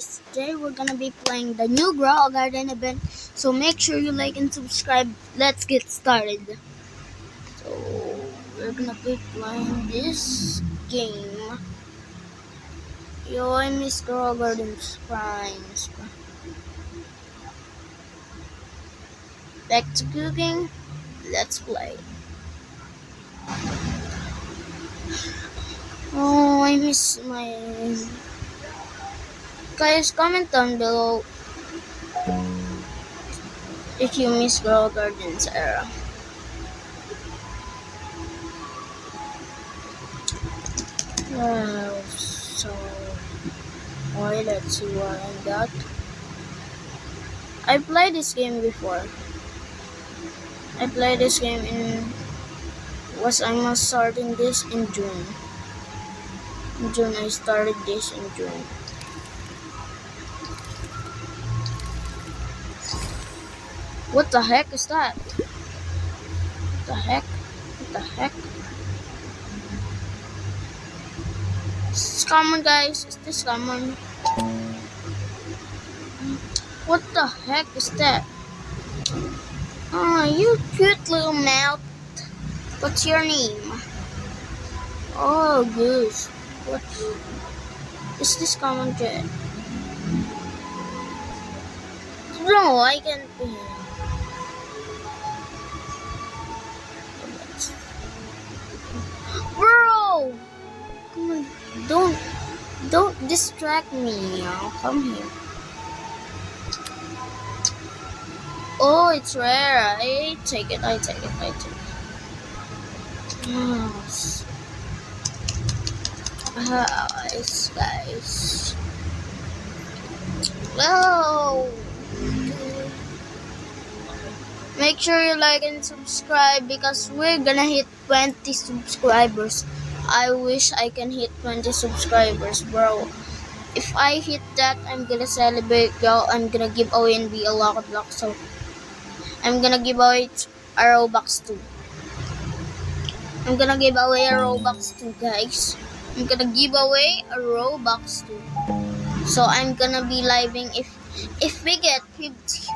guys, today we're gonna be playing the new Grow Garden event, so make sure you like and subscribe. Let's get started. So we're gonna be playing this game. Yo, I miss Grow Garden's Primes. Back to cooking. Let's play. Oh, I miss my... Guys, comment down below if you miss Grow Garden's era. So why let's see what I got. I played this game before. I played this game I'm starting this in June. In June I started this in June. What the heck is that? What the heck? What the heck? Is this common, guys? Is this common? What the heck is that? Oh, you cute little mouth. What's your name? Oh, goose. What is this common jet? No, I can't be. Bro! Come on, don't distract me, y'all. Come here. Oh, it's rare. I take it. Yes. Guys. Well, make sure you like and subscribe because we're gonna hit 20 subscribers. I wish I can hit 20 subscribers, bro. If I hit that, I'm gonna celebrate, y'all. I'm gonna give away and be a lock block. So I'm gonna give away a Robux too. I'm gonna give away a Robux too, guys. I'm gonna give away a Robux too. So I'm gonna be living if we get 50.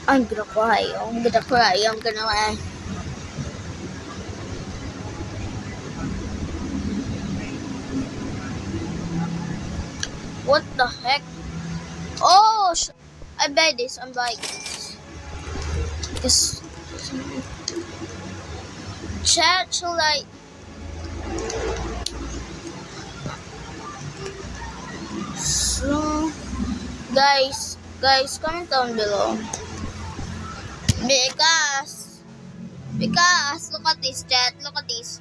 I'm gonna cry. I'm gonna cry. What the heck? Oh, I buy this. I'm buying this. Because chat shall I? So, guys, comment down below. Because look at this chat. Look at this.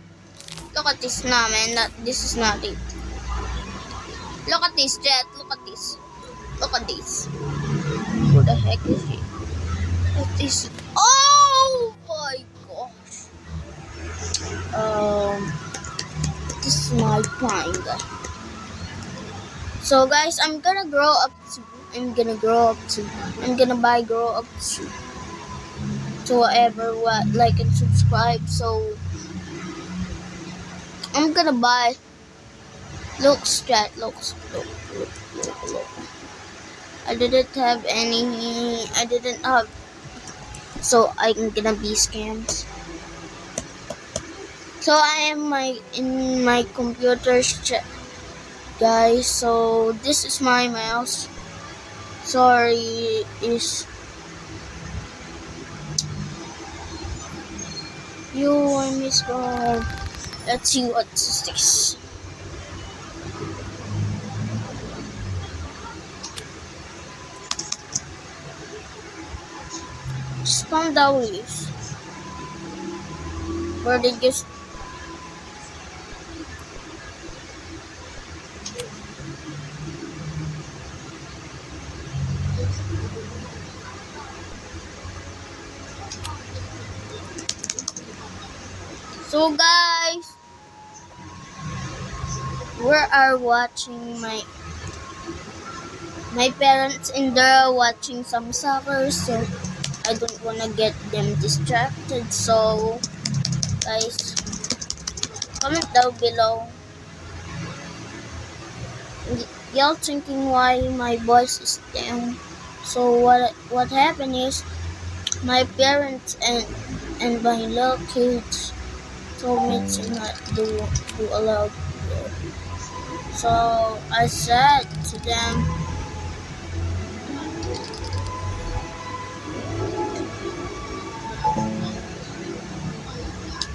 Nah, man. This is not it. Look at this chat. Look at this. Who the heck is it? What is it? Oh my gosh. This is my find. So guys, I'm gonna buy grow up to. So whatever, like and subscribe. So I'm gonna buy. Look. I didn't have. So I'm gonna be scammed. So I am in my computer's chat, guys. So this is my mouse. Sorry, I miss God. Let's see what's this. Spam W's. Where did you? So guys, we are watching my parents in there watching some soccer, so I don't wanna get them distracted. So guys, comment down below Y'all thinking why my voice is down. So what happened is my parents and my little kids told me to not do a loud video. So I said to them,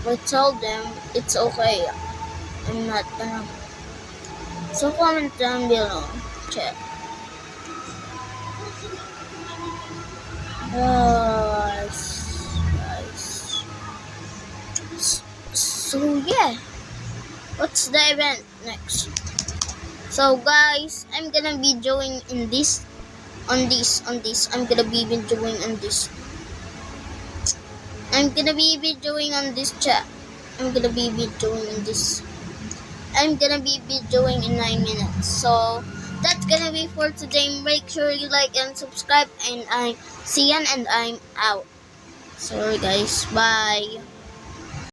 I told them it's okay. I'm not gonna. So comment down below. Chat. Guys. So yeah, what's the event next? So guys, I'm gonna be doing in this, on this. I'm gonna be doing on this. I'm gonna be doing on this chat. I'm gonna be doing in this. I'm gonna be doing in 9 minutes. So that's gonna be for today. Make sure you like and subscribe, and I see you, and I'm out. Sorry guys, bye.